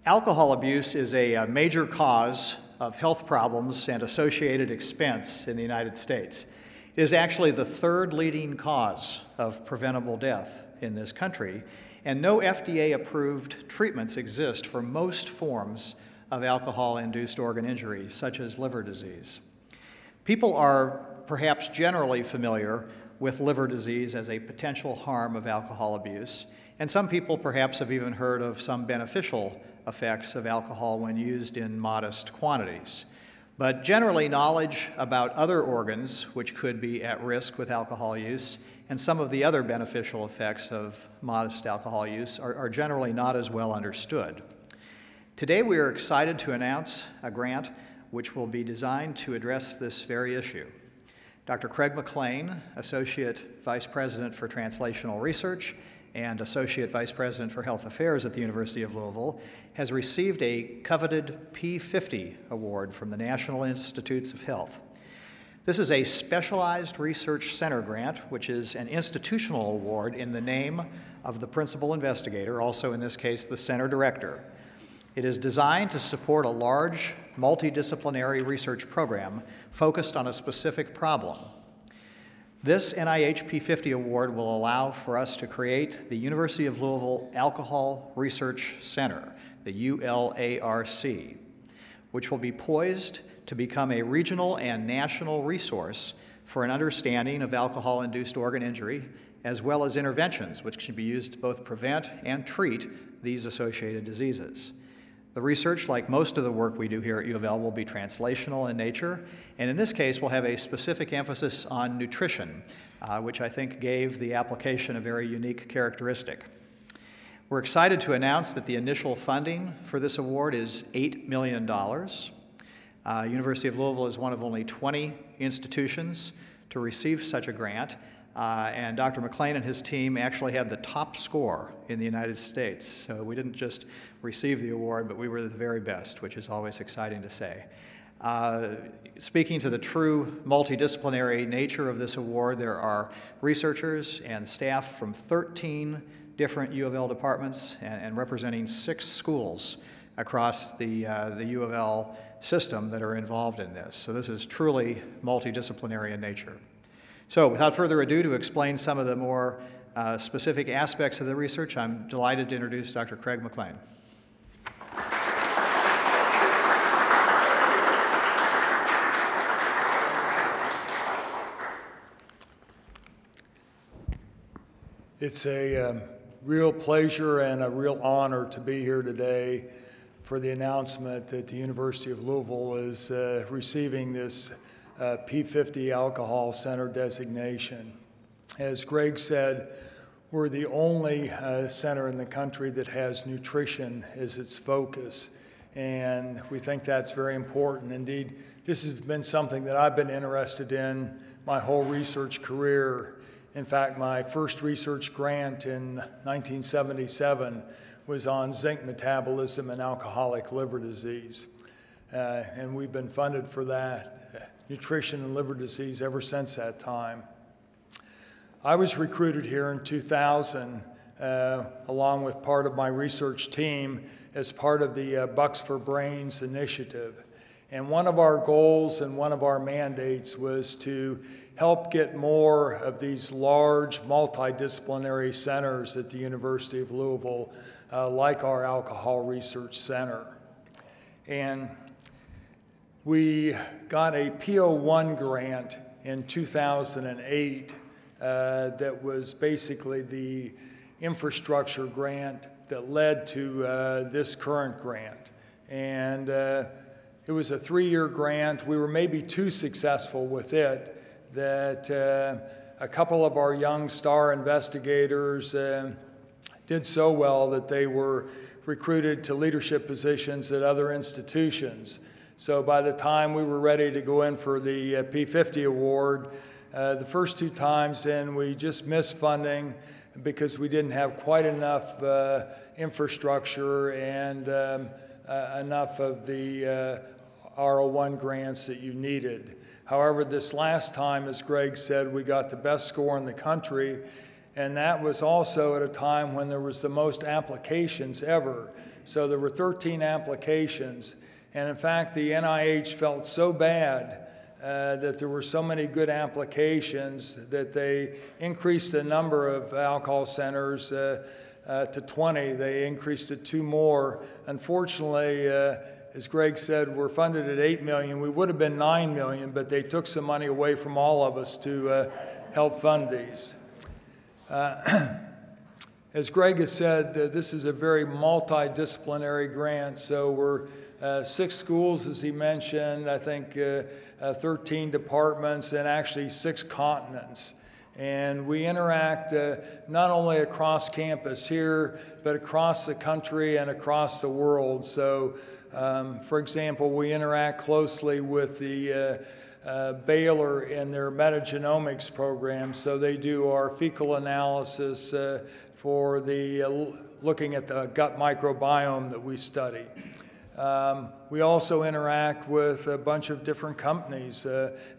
Alcohol abuse is a major cause of health problems and associated expense in the United States. It is actually the third leading cause of preventable death in this country, and no FDA-approved treatments exist for most forms of alcohol-induced organ injury, such as liver disease. People are perhaps generally familiar with liver disease as a potential harm of alcohol abuse, and some people perhaps have even heard of some beneficial effects of alcohol when used in modest quantities. But generally, knowledge about other organs which could be at risk with alcohol use and some of the other beneficial effects of modest alcohol use are generally not as well understood. Today, we are excited to announce a grant which will be designed to address this very issue. Dr. Craig McLean, Associate Vice President for Translational Research and Associate Vice President for Health Affairs at the University of Louisville, has received a coveted P50 award from the National Institutes of Health. This is a specialized research center grant, which is an institutional award in the name of the principal investigator, also in this case the center director. It is designed to support a large, multidisciplinary research program focused on a specific problem. This NIH P50 award will allow for us to create the University of Louisville Alcohol Research Center, the ULARC, which will be poised to become a regional and national resource for an understanding of alcohol-induced organ injury, as well as interventions which can be used to both prevent and treat these associated diseases. The research, like most of the work we do here at U of L, will be translational in nature, and in this case we'll have a specific emphasis on nutrition, which I think gave the application a very unique characteristic. We're excited to announce that the initial funding for this award is $8 million. University of Louisville is one of only 20 institutions to receive such a grant, and Dr. McLean and his team actually had the top score in the United States. So we didn't just receive the award, but we were the very best, which is always exciting to say. Speaking to the true multidisciplinary nature of this award, there are researchers and staff from 13 different U of L departments and representing 6 schools across the U of L system that are involved in this. So this is truly multidisciplinary in nature. So without further ado, to explain some of the more specific aspects of the research, I'm delighted to introduce Dr. Craig McLean. It's a real pleasure and a real honor to be here today for the announcement that the University of Louisville is receiving this P50 Alcohol Center designation. As Greg said, we're the only center in the country that has nutrition as its focus, and we think that's very important. Indeed, this has been something that I've been interested in my whole research career. In fact, my first research grant in 1977 was on zinc metabolism and alcoholic liver disease, and we've been funded for that. Nutrition and liver disease ever since that time. I was recruited here in 2000 along with part of my research team as part of the Bucks for Brains initiative. And one of our goals and one of our mandates was to help get more of these large multidisciplinary centers at the University of Louisville, like our Alcohol Research Center. And we got a PO1 grant in 2008 that was basically the infrastructure grant that led to this current grant. And it was a 3-year grant. We were maybe too successful with it that a couple of our young star investigators did so well that they were recruited to leadership positions at other institutions. So by the time we were ready to go in for the P50 award, the first 2 times then we just missed funding because we didn't have quite enough infrastructure and enough of the R01 grants that you needed. However, this last time, as Greg said, we got the best score in the country, And that was also at a time when there was the most applications ever. So there were 13 applications. And in fact, the NIH felt so bad that there were so many good applications that they increased the number of alcohol centers to 20. They increased it 2 more. Unfortunately, as Greg said, we're funded at $8 million. We would have been $9 million, but they took some money away from all of us to help fund these. As Greg has said, this is a very multidisciplinary grant, so we're 6 schools, as he mentioned, I think 13 departments, and actually 6 continents. And we interact not only across campus here, but across the country and across the world. So, for example, we interact closely with the Baylor in their metagenomics program. So they do our fecal analysis for the looking at the gut microbiome that we study. We also interact with a bunch of different companies,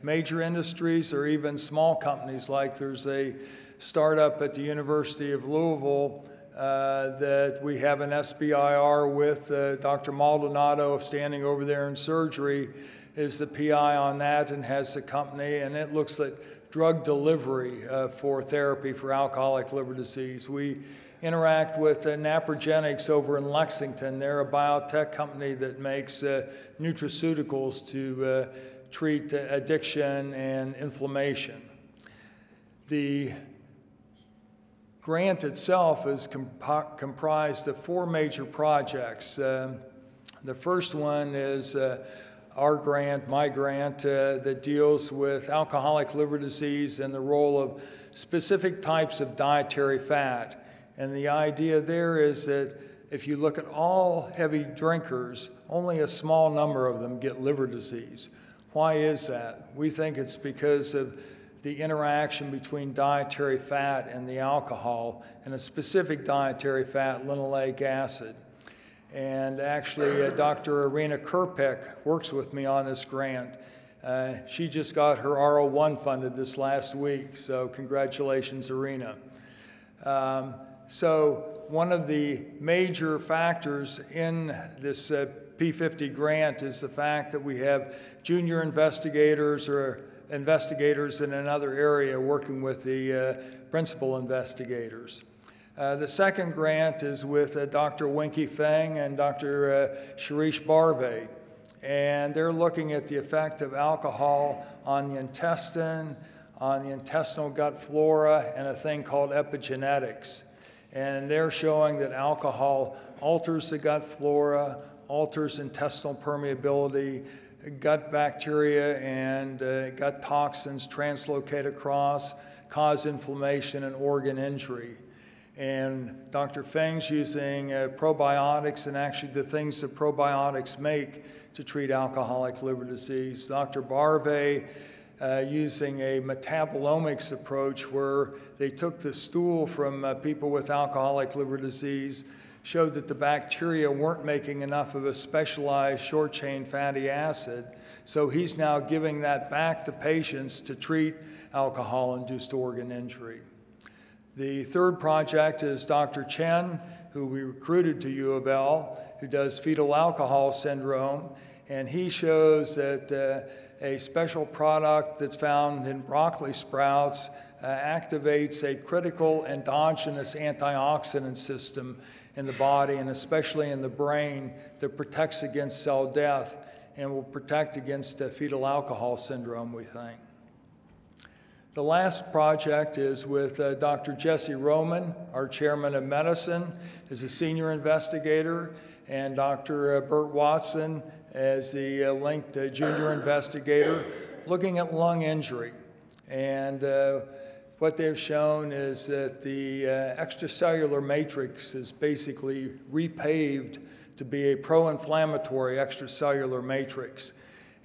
major industries or even small companies, like there's a startup at the University of Louisville that we have an SBIR with. Dr. Maldonado, standing over there in surgery, is the PI on that and has the company, and it looks at drug delivery for therapy for alcoholic liver disease. We interact with Naprogenics over in Lexington. They're a biotech company that makes nutraceuticals to treat addiction and inflammation. The grant itself is comprised of 4 major projects. The first one is our grant, my grant, that deals with alcoholic liver disease and the role of specific types of dietary fat. And the idea there is that if you look at all heavy drinkers, only a small number of them get liver disease. Why is that? We think it's because of the interaction between dietary fat and the alcohol, and a specific dietary fat, linoleic acid. And actually, Dr. Irina Kerpik works with me on this grant. She just got her R01 funded this last week, so congratulations, Irina. So one of the major factors in this P50 grant is the fact that we have junior investigators or investigators in another area working with the principal investigators. The second grant is with Dr. Winky Feng and Dr. Shirish Barve, and they're looking at the effect of alcohol on the intestine, on the intestinal gut flora, and a thing called epigenetics. And they're showing that alcohol alters the gut flora, alters intestinal permeability, gut bacteria and gut toxins translocate across, cause inflammation and organ injury. And Dr. Feng's using probiotics and actually the things that probiotics make to treat alcoholic liver disease. Dr. Barve using a metabolomics approach where they took the stool from people with alcoholic liver disease, showed that the bacteria weren't making enough of a specialized short-chain fatty acid, so he's now giving that back to patients to treat alcohol-induced organ injury. The third project is Dr. Chen, who we recruited to U of L, who does fetal alcohol syndrome, and he shows that a special product that's found in broccoli sprouts activates a critical endogenous antioxidant system in the body, and especially in the brain, that protects against cell death and will protect against fetal alcohol syndrome, we think. The last project is with Dr. Jesse Roman, our chairman of medicine, is a senior investigator, and Dr. Bert Watson as the linked junior investigator, looking at lung injury. And what they've shown is that the extracellular matrix is basically repaved to be a pro-inflammatory extracellular matrix.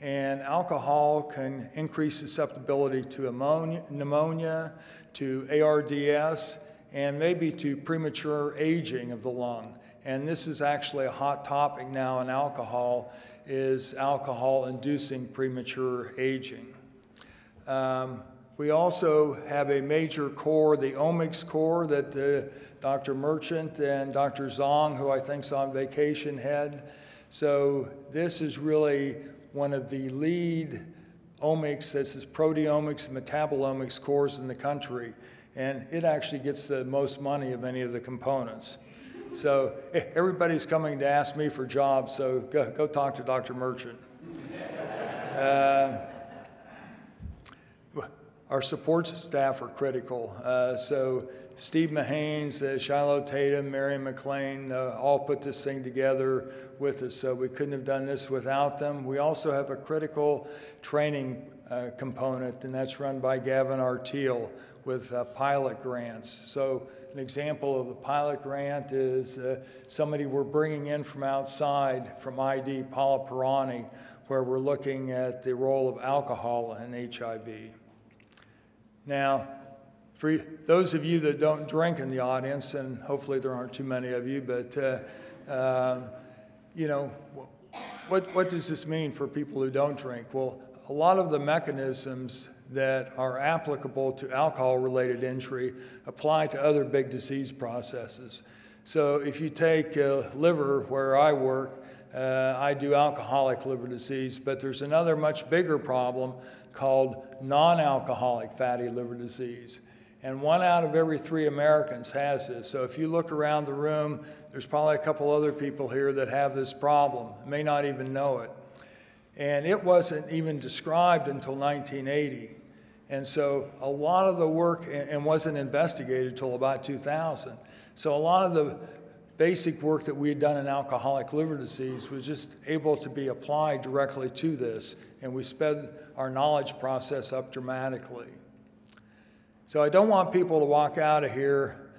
And alcohol can increase susceptibility to pneumonia, to ARDS, and maybe to premature aging of the lung. And this is actually a hot topic now in alcohol, is alcohol inducing premature aging. We also have a major core, the omics core, that Dr. Merchant and Dr. Zong, who I think's on vacation, head. So this is really one of the lead omics, this is proteomics and metabolomics cores in the country. And it actually gets the most money of any of the components. So everybody's coming to ask me for jobs, so go talk to Dr. Merchant. Our support staff are critical. So Steve Mahanes, Shiloh Tatum, Marion McLean, all put this thing together with us, so we couldn't have done this without them. We also have a critical training component, and that's run by Gavin Artiel with pilot grants. So an example of the pilot grant is somebody we're bringing in from outside, from ID, Paula Pirani, where we're looking at the role of alcohol in HIV. Now, for those of you that don't drink in the audience, and hopefully there aren't too many of you, but you know, what does this mean for people who don't drink? Well, a lot of the mechanisms that are applicable to alcohol-related injury apply to other big disease processes. So if you take liver, where I work, I do alcoholic liver disease, but there's another much bigger problem called non-alcoholic fatty liver disease. And 1 out of every 3 Americans has this. So if you look around the room, there's probably a couple other people here that have this problem, may not even know it. And it wasn't even described until 1980. And so a lot of the work, and wasn't investigated until about 2000. So a lot of the basic work that we had done in alcoholic liver disease was just able to be applied directly to this, and we sped our knowledge process up dramatically. So I don't want people to walk out of here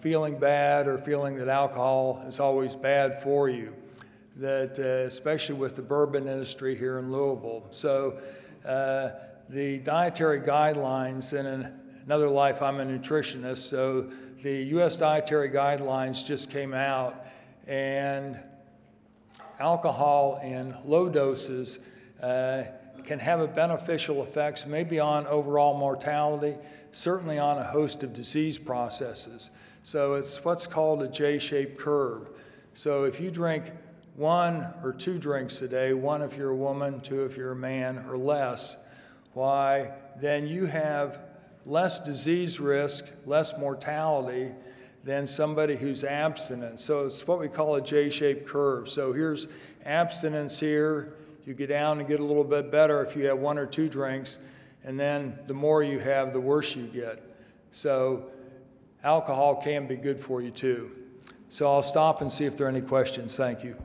feeling bad or feeling that alcohol is always bad for you, that especially with the bourbon industry here in Louisville. So the dietary guidelines, and in another life I'm a nutritionist, so the U.S. dietary guidelines just came out, and alcohol in low doses can have a beneficial effects, maybe on overall mortality, certainly on a host of disease processes. So it's what's called a J-shaped curve. So if you drink 1 or 2 drinks a day, 1 if you're a woman, 2 if you're a man, or less, why, then you have less disease risk, less mortality than somebody who's abstinent. So it's what we call a J-shaped curve. So here's abstinence here. You get down and get a little bit better if you have 1 or 2 drinks, and then the more you have, the worse you get. So alcohol can be good for you too. So I'll stop and see if there are any questions. Thank you.